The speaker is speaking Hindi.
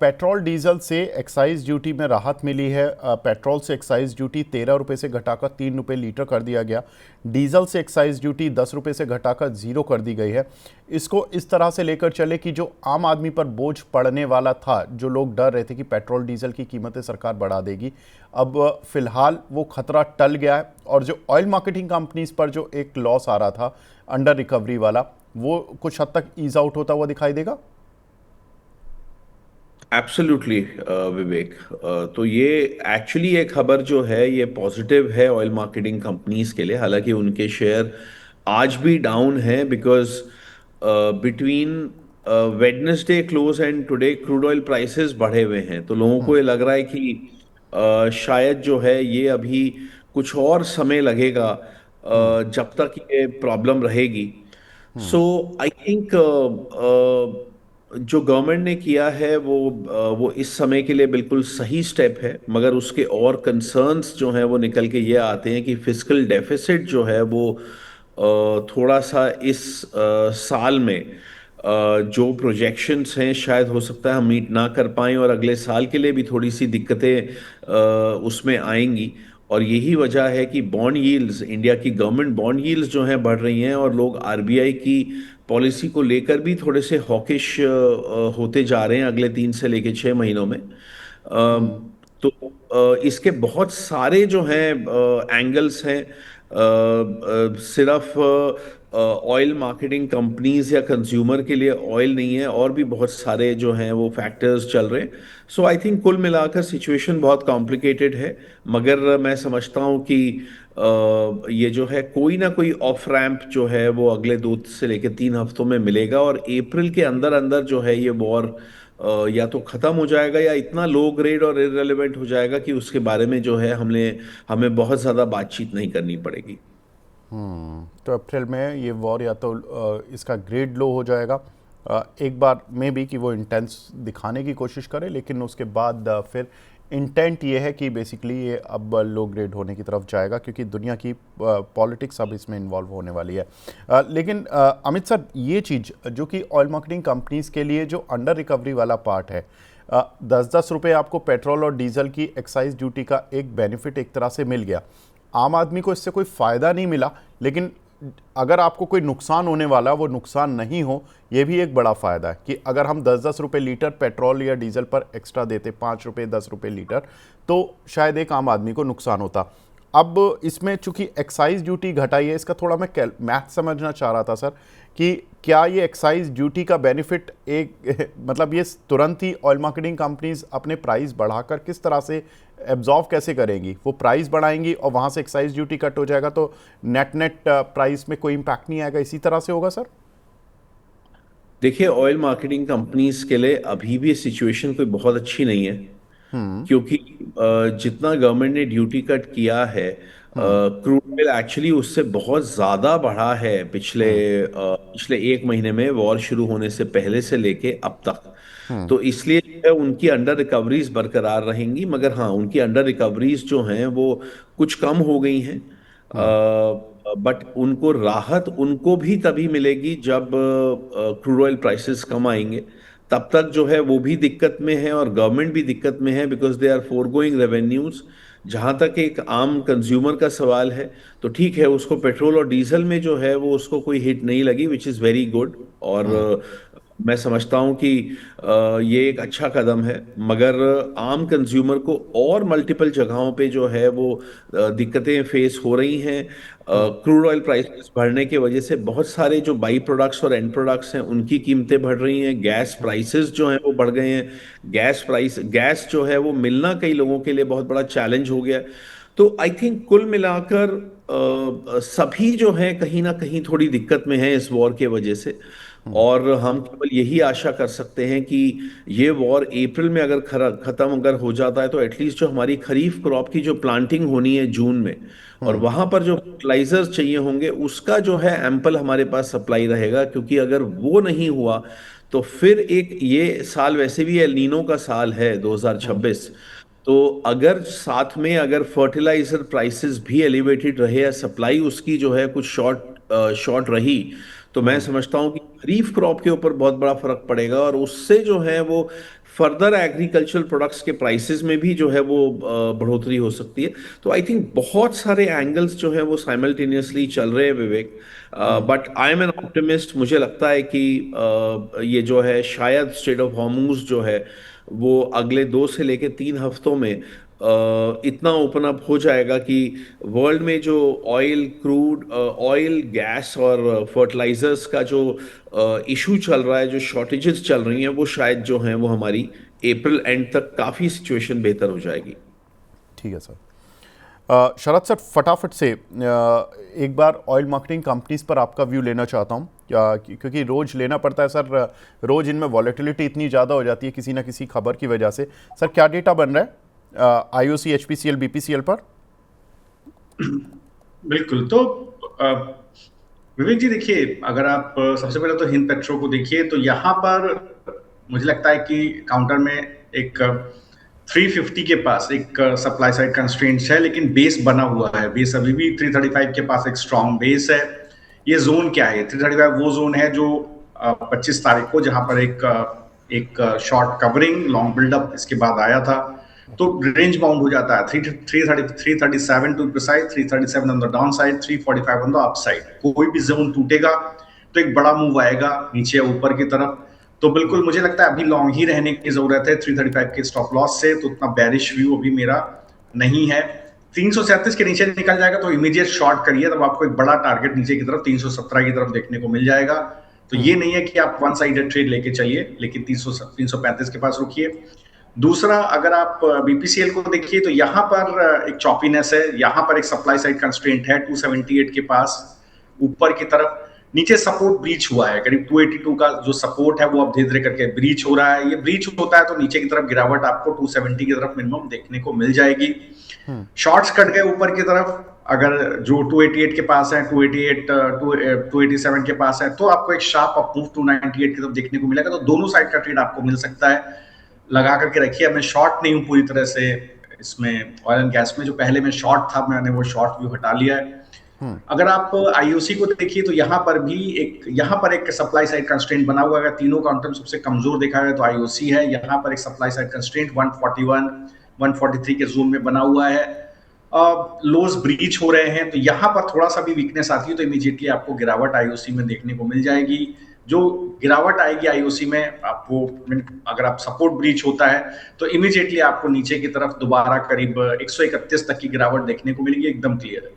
पेट्रोल डीजल से एक्साइज ड्यूटी में राहत मिली है। पेट्रोल से एक्साइज ड्यूटी 13 रुपये से घटाकर 3 रुपये लीटर कर दिया गया। डीजल से एक्साइज ड्यूटी 10 रुपये से घटाकर 0 कर दी गई है। इसको इस तरह से लेकर चले कि जो आम आदमी पर बोझ पड़ने वाला था, जो लोग डर रहे थे कि पेट्रोल डीजल की कीमतें सरकार बढ़ा देगी, अब फिलहाल वो खतरा टल गया है। और जो ऑयल मार्केटिंग कंपनीज पर जो एक लॉस आ रहा था अंडर रिकवरी वाला, वो कुछ हद तक ईज आउट होता हुआ दिखाई देगा। एब्सोल्युटली विवेक। तो ये एक्चुअली ये खबर जो है ये पॉजिटिव है ऑयल मार्केटिंग कंपनीज के लिए। हालांकि उनके शेयर आज भी डाउन है because between Wednesday close and today crude oil prices बढ़े हुए हैं। तो लोगों को ये लग रहा है कि शायद जो है ये अभी कुछ और समय लगेगा जब तक ये प्रॉब्लम रहेगी। सो आई थिंक जो गवर्नमेंट ने किया है वो इस समय के लिए बिल्कुल सही स्टेप है। मगर उसके और कंसर्न्स जो हैं वो निकल के ये आते हैं कि फिस्कल डेफिसिट जो है वो थोड़ा सा इस साल में जो प्रोजेक्शंस हैं शायद हो सकता है हम मीट ना कर पाएं और अगले साल के लिए भी थोड़ी सी दिक्कतें उसमें आएंगी। और यही वजह है कि बॉन्ड यील्ड्स, इंडिया की गवर्नमेंट बॉन्ड यील्ड्स जो हैं बढ़ रही हैं और लोग आरबीआई की पॉलिसी को लेकर भी थोड़े से हॉकिश होते जा रहे हैं अगले 3 से लेकर 6 महीनों में। तो इसके बहुत सारे जो हैं एंगल्स हैं। सिर्फ ऑयल मार्केटिंग कंपनीज या कंज्यूमर के लिए ऑयल नहीं है, और भी बहुत सारे जो हैं वो फैक्टर्स चल रहे हैं। सो आई थिंक कुल मिलाकर सिचुएशन बहुत कॉम्प्लिकेटेड है। मगर मैं समझता हूँ कि ये जो है कोई ना कोई ऑफ रैंप जो है वो अगले 2 से लेकर 3 हफ्तों में मिलेगा, और अप्रैल के अंदर अंदर जो है ये वॉर या तो खत्म हो जाएगा या इतना लो ग्रेड और इररेलेवेंट हो जाएगा कि उसके बारे में जो है हमें बहुत ज्यादा बातचीत नहीं करनी पड़ेगी। तो अप्रैल में ये वॉर या तो इसका ग्रेड लो हो जाएगा, एक बार में भी कि वो इंटेंस दिखाने की कोशिश करे, लेकिन उसके बाद फिर इंटेंट ये है कि बेसिकली ये अब लो ग्रेड होने की तरफ जाएगा, क्योंकि दुनिया की पॉलिटिक्स अब इसमें इन्वॉल्व होने वाली है। लेकिन अमित सर, ये चीज़ जो कि ऑयल मार्केटिंग कंपनीज के लिए जो अंडर रिकवरी वाला पार्ट है, 10-10 रुपये आपको पेट्रोल और डीजल की एक्साइज ड्यूटी का एक बेनिफिट एक तरह से मिल गया। आम आदमी को इससे कोई फ़ायदा नहीं मिला, लेकिन अगर आपको कोई नुकसान होने वाला, वो नुकसान नहीं हो, ये भी एक बड़ा फ़ायदा है कि अगर हम 10-10 रुपये लीटर पेट्रोल या डीजल पर एक्स्ट्रा देते, 5 रुपये 10 रुपये लीटर, तो शायद एक आम आदमी को नुकसान होता। अब इसमें चूंकि एक्साइज ड्यूटी घटाई है, इसका थोड़ा मैं मैथ समझना चाह रहा था सर, कि क्या ये एक्साइज ड्यूटी का बेनिफिट एक मतलब ये तुरंत ही ऑयल मार्केटिंग कंपनीज अपने प्राइस बढ़ाकर किस तरह से एब्जॉर्व कैसे करेंगी? वो प्राइस बढ़ाएंगी और वहाँ से एक्साइज ड्यूटी कट हो जाएगा, तो नेट नेट प्राइस में कोई इम्पैक्ट नहीं आएगा, इसी तरह से होगा सर? देखिए, ऑयल मार्केटिंग कंपनीज के लिए अभी भी सिचुएशन कोई बहुत अच्छी नहीं है। क्योंकि जितना गवर्नमेंट ने ड्यूटी कट किया है, क्रूड ऑयल एक्चुअली उससे बहुत ज्यादा बढ़ा है पिछले 1 महीने में, वॉर शुरू होने से पहले से लेके अब तक। तो इसलिए जो है उनकी अंडर रिकवरीज बरकरार रहेंगी। मगर हाँ, उनकी अंडर रिकवरीज जो हैं वो कुछ कम हो गई हैं। बट उनको राहत उनको भी तभी मिलेगी जब क्रूड ऑयल प्राइसेस कम आएंगे। तब तक जो है वो भी दिक्कत में है और गवर्नमेंट भी दिक्कत में है, because they are foregoing revenues. जहां तक एक आम कंज्यूमर का सवाल है, तो ठीक है, उसको पेट्रोल और डीजल में जो है वो उसको कोई हिट नहीं लगी, विच इज़ वेरी गुड। और मैं समझता हूं कि ये एक अच्छा कदम है। मगर आम कंज्यूमर को और मल्टीपल जगहों पे जो है वो दिक्कतें फेस हो रही हैं। क्रूड ऑयल प्राइसेस बढ़ने की वजह से बहुत सारे जो बाई प्रोडक्ट्स और एंड प्रोडक्ट्स हैं उनकी कीमतें बढ़ रही हैं। गैस प्राइसेस जो हैं वो बढ़ गए हैं। गैस जो है वो मिलना कई लोगों के लिए बहुत बड़ा चैलेंज हो गया है। तो आई थिंक कुल मिलाकर सभी जो है कहीं ना कहीं थोड़ी दिक्कत में है इस वॉर के वजह से। और हम केवल यही आशा कर सकते हैं कि ये वॉर अप्रैल में अगर खत्म अगर हो जाता है, तो एटलीस्ट जो हमारी खरीफ क्रॉप की जो प्लांटिंग होनी है जून में, और वहां पर जो फर्टिलाइजर्स चाहिए होंगे उसका जो है एम्पल हमारे पास सप्लाई रहेगा। क्योंकि अगर वो नहीं हुआ तो फिर एक ये साल वैसे भी एल नीनो का साल है 2026। तो अगर साथ में अगर फर्टिलाइजर प्राइसेस भी एलिवेटेड रहे या सप्लाई उसकी जो है कुछ शॉर्ट रही, तो मैं समझता हूँ कि खरीफ क्रॉप के ऊपर बहुत बड़ा फर्क पड़ेगा, और उससे जो है वो फर्दर एग्रीकल्चरल प्रोडक्ट्स के प्राइसेस में भी जो है वो बढ़ोतरी हो सकती है। तो आई थिंक बहुत सारे एंगल्स जो है वो साइमल्टेनियसली चल रहे हैं Vivek. But I am an optimist. मुझे लगता है कि ये जो है शायद स्ट्रेट ऑफ हॉर्मुज जो है वो अगले 2 से लेकर 3 हफ्तों में इतना ओपन अप हो जाएगा कि वर्ल्ड में जो ऑयल, क्रूड ऑयल, गैस और फर्टिलाइजर्स का जो इशू चल रहा है, जो शॉर्टेजेस चल रही हैं, वो शायद जो हैं वो हमारी अप्रैल एंड तक काफ़ी सिचुएशन बेहतर हो जाएगी। ठीक है सर। शरद सर, फटाफट से एक बार ऑयल मार्केटिंग कंपनीज पर आपका व्यू लेना चाहता हूँ, क्योंकि रोज लेना पड़ता है सर। रोज इनमें वॉलेटिलिटी इतनी ज़्यादा हो जाती है किसी ना किसी खबर की वजह से। सर, क्या डेटा बन रहा है आईओसी, एचपीसीएल, बीपीसीएल पर? बिल्कुल। तो विवेक जी देखिए, अगर आप सबसे पहले तो हिंद पेट्रो को देखिए, तो यहाँ पर मुझे लगता है कि काउंटर में एक 350 के पास एक सप्लाई साइड कंस्ट्रेंट्स है, लेकिन बेस बना हुआ है। बेस अभी भी 335 के पास एक स्ट्रॉन्ग बेस है। ये जोन क्या है? 335 वो जोन है जो 25 तारीख को, जहां पर एक शॉर्ट कवरिंग लॉन्ग बिल्डअप इसके बाद आया था, तो रेंज बाउंड हो जाता है। 337 to precise, 337 on the down side, 345 on the up side. कोई भी जोन टूटेगा तो एक बड़ा मूव आएगा नीचे या ऊपर की तरफ। तो बिल्कुल मुझे लगता है अभी लॉन्ग ही रहने की जरूरत है 335 के स्टॉप लॉस से। तो उतना बेरिश व्यू अभी मेरा नहीं है। 337 के नीचे निकल जाएगा तो इमीडिएट शॉर्ट करिए, तब आपको एक बड़ा टारगेट नीचे की तरफ 317 की तरफ देखने को मिल जाएगा। तो ये नहीं है कि आप वन साइडेड ट्रेड लेके चलिए, लेकिन 335 के पास रुकिए। दूसरा, अगर आप बीपीसीएल को देखिए तो यहाँ पर एक चॉपीनेस है। यहाँ पर एक सप्लाई साइड कंस्ट्रेंट है 278 के पास ऊपर की तरफ। नीचे सपोर्ट ब्रीच हुआ है, करीब 282 का जो सपोर्ट है वो अब धीरे धीरे करके ब्रीच हो रहा है। ये ब्रीच होता है तो नीचे की तरफ गिरावट आपको 270 की तरफ मिनिमम देखने को मिल जाएगी। शॉर्ट्स कट गए ऊपर की तरफ, अगर जो 288 के पास है, 287 के पास है, तो आपको एक शार्प अप मूव 298 की तरफ देखने को मिलेगा। तो दोनों साइड का ट्रेड आपको मिल सकता है। लगा करके रखिए। मैं शॉर्ट नहीं हूं पूरी तरह से इसमें ऑयल एंड गैस में। जो पहले में शॉर्ट था, मैंने वो शॉर्ट व्यू हटा लिया है। अगर आप आईओसी को देखिए तो यहाँ पर एक सप्लाई साइड कंस्ट्रेंट बना हुआ है। तीनों काउंटर में सबसे कमजोर देखा गया तो आईओसी है। यहाँ पर एक सप्लाई साइड कंस्ट्रेंट 141, 143 के जोन में बना हुआ है। लोज ब्रीच हो रहे हैं, तो यहाँ पर थोड़ा सा भी वीकनेस आती है तो इमीडिएटली आपको गिरावट आईओसी में देखने को मिल जाएगी। जो गिरावट आएगी आईओसी में आपको, अगर आप सपोर्ट ब्रीच होता है तो इमीडिएटली आपको नीचे की तरफ दोबारा करीब 131 तक की गिरावट देखने को मिलेगी, एकदम क्लियर है।